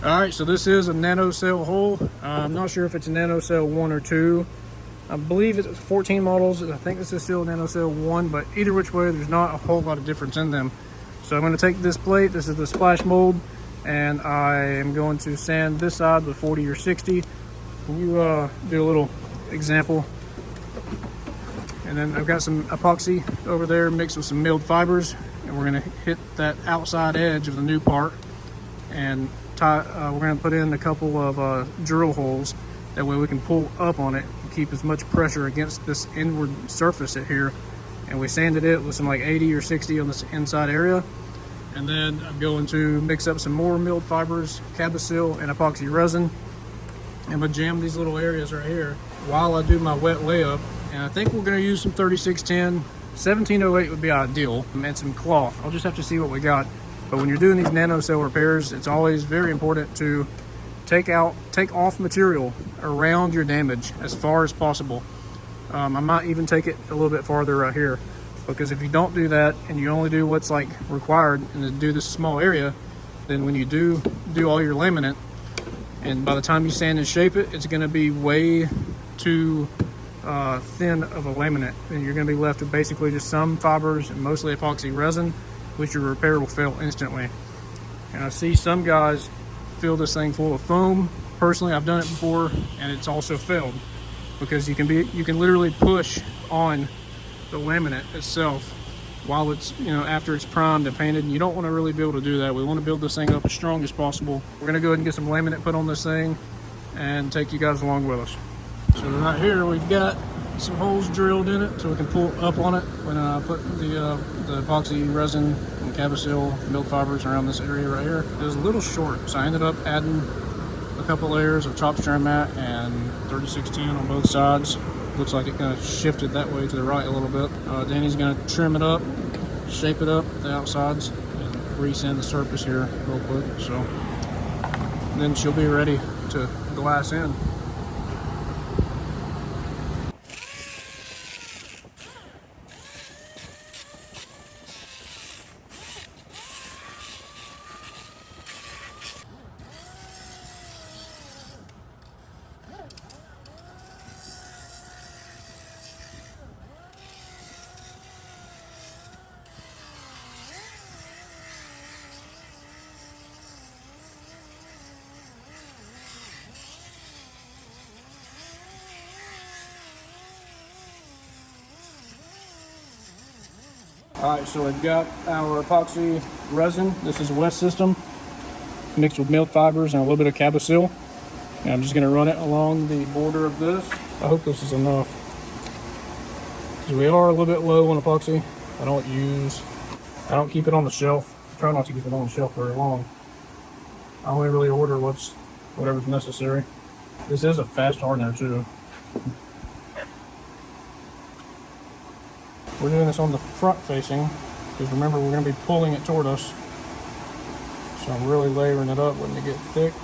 All right, so this is a NanoXcel hole. I'm not sure if it's a NanoXcel 1 or 2. I believe it's 14 models. I think this is still a NanoXcel 1, but either which way, there's not a whole lot of difference in them. So I'm going to take this plate, this is the splash mold, and I am going to sand this side with 40 or 60. Can you do a little example? And then I've got some epoxy over there mixed with some milled fibers, and we're going to hit that outside edge of the new part and we're going to put in a couple of drill holes. That way we can pull up on it and keep as much pressure against this inward surface here. And we sanded it with some like 80 or 60 on this inside area. And then I'm going to mix up some more milled fibers, Cabosil, and epoxy resin. I'm going to jam these little areas right here while I do my wet layup. And I think we're going to use some 3610. 1708 would be ideal, and some cloth. I'll just have to see what we got. But when you're doing these NanoXcel repairs, it's always very important to take off material around your damage as far as possible. I might even take it a little bit farther right here, because if you don't do that and you only do what's like required and do this small area, then when you do all your laminate, and by the time you sand and shape it, it's going to be way too thin of a laminate, and you're going to be left with basically just some fibers and mostly epoxy resin, which your repair will fail instantly. And I see some guys fill this thing full of foam. Personally, I've done it before, and it's also failed, because you can literally push on the laminate itself while it's, after it's primed and painted, and you don't want to really be able to do that. We want to build this thing up as strong as possible. We're going to go ahead and get some laminate put on this thing and take you guys along with us. So right here we've got some holes drilled in it so we can pull up on it when I put the epoxy resin and Cabosil milled fibers around this area right here. It was a little short, so I ended up adding a couple layers of top strand mat and 3610 on both sides. Looks like it kind of shifted that way to the right a little bit. Danny's going to trim it up, shape it up the outsides, and resand the surface here real quick. So then she'll be ready to glass in. Alright, so we've got our epoxy resin. This is a wet system mixed with milled fibers and a little bit of Cabosil. And I'm just going to run it along the border of this. I hope this is enough, because we are a little bit low on epoxy. I don't keep it on the shelf. I try not to keep it on the shelf very long. I only really order whatever's necessary. This is a fast hardener too. We're doing this on the front facing, because remember, we're going to be pulling it toward us. So I'm really layering it up, letting it get thick.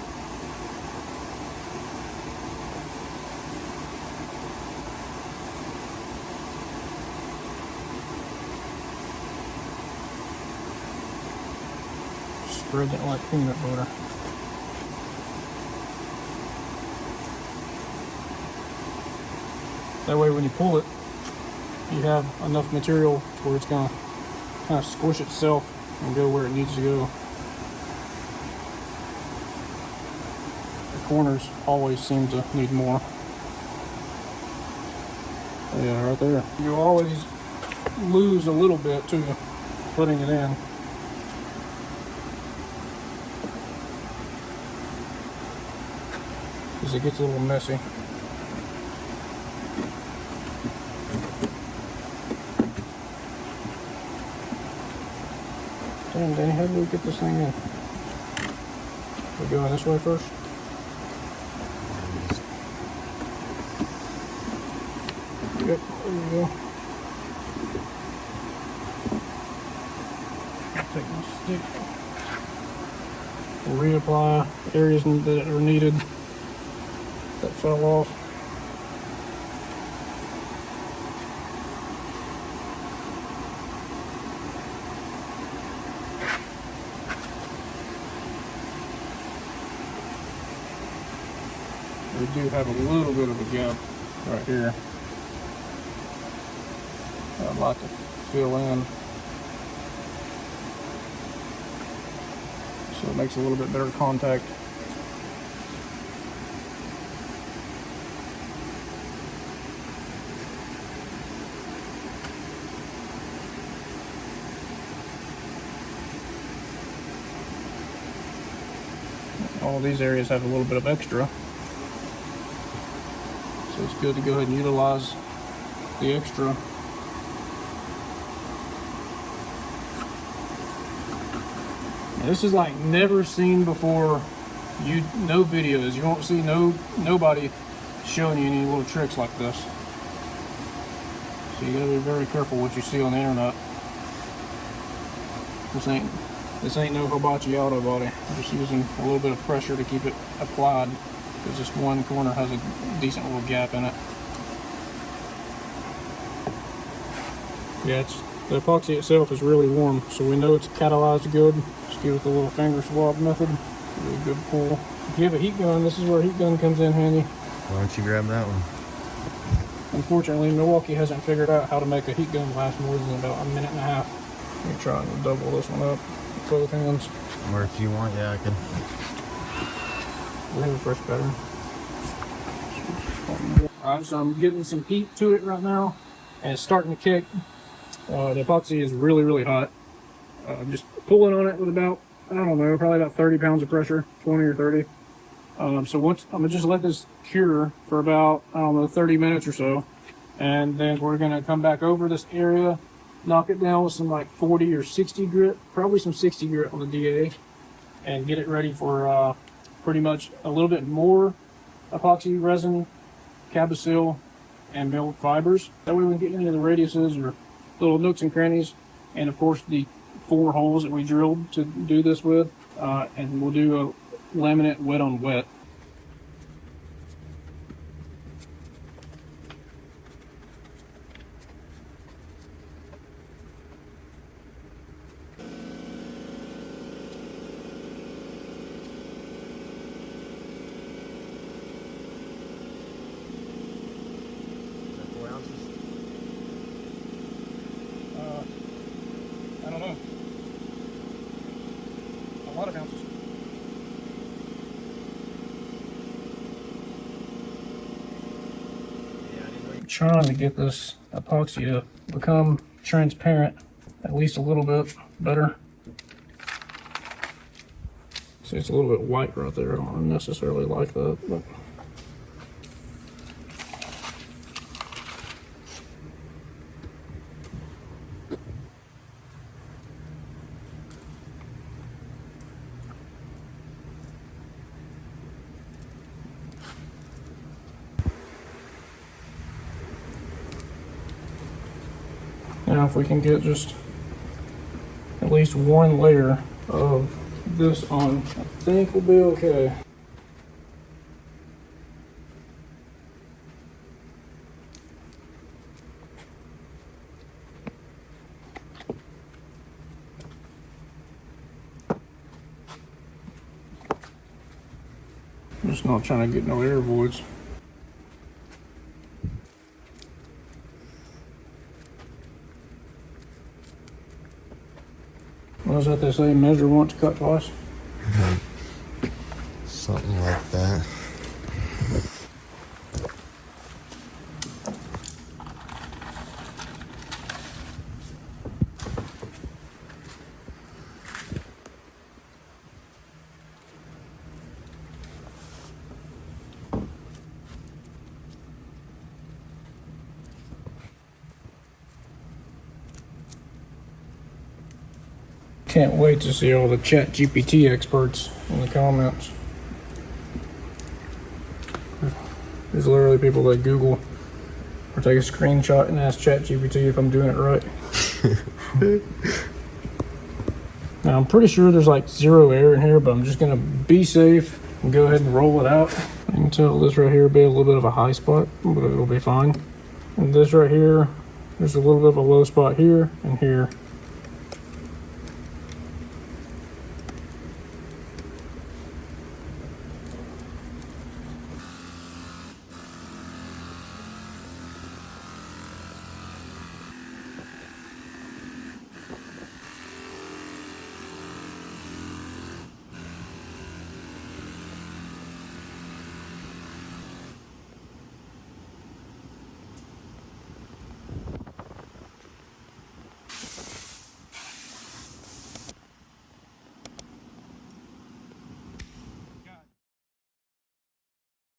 Spread it like peanut butter. That way when you pull it, you have enough material where it's going to kind of squish itself and go where it needs to go. The corners always seem to need more. Yeah, right there. You always lose a little bit too putting it in. Because it gets a little messy. Damn, Danny, how do we get this thing in? We're going this way first? Yep, there we go. Take my stick. We'll reapply areas that are needed that fell off. We do have a little bit of a gap right here I'd like to fill in, so it makes a little bit better contact. All these areas have a little bit of extra, so it's good to go ahead and utilize the extra. Now, this is like never seen before. No videos. You won't see nobody showing you any little tricks like this. So you gotta be very careful what you see on the internet. This ain't no hibachi auto body. I'm just using a little bit of pressure to keep it applied, because this one corner has a decent little gap in it. Yeah, the epoxy itself is really warm, so we know it's catalyzed good. Just give it the little finger swab method. Really good pull. If you have a heat gun, this is where a heat gun comes in handy. Why don't you grab that one? Unfortunately, Milwaukee hasn't figured out how to make a heat gun last more than about a minute and a half. Let me try and double this one up with both hands. Or if you want, yeah, I can. We have a fresh pattern. Alright, so I'm getting some heat to it right now, and it's starting to kick. The epoxy is really, really hot. I'm just pulling on it with about, I don't know, probably about 30 pounds of pressure, 20 or 30. So once, I'm gonna just let this cure for about, I don't know, 30 minutes or so. And then we're gonna come back over this area, knock it down with some like 40 or 60 grit, probably some 60 grit on the DA, and get it ready for pretty much a little bit more epoxy resin, cabosil, and milled fibers. That way we can get into the radiuses or little nooks and crannies, and of course the 4 holes that we drilled to do this with, and we'll do a laminate wet on wet. I don't know. A lot of ounces. I'm trying to get this epoxy to become transparent at least a little bit better. See, it's a little bit white right there. I don't necessarily like that, but now if we can get just at least one layer of this on, I think we'll be okay. I'm just not trying to get no air voids. What is that they say, measure once, cut twice? Something like that. Can't wait to see all the ChatGPT experts in the comments. There's literally people that Google or take a screenshot and ask ChatGPT if I'm doing it right. Now I'm pretty sure there's like 0 air in here, but I'm just gonna be safe and go ahead and roll it out. You can tell this right here will be a little bit of a high spot, but it'll be fine. And this right here, there's a little bit of a low spot here and here.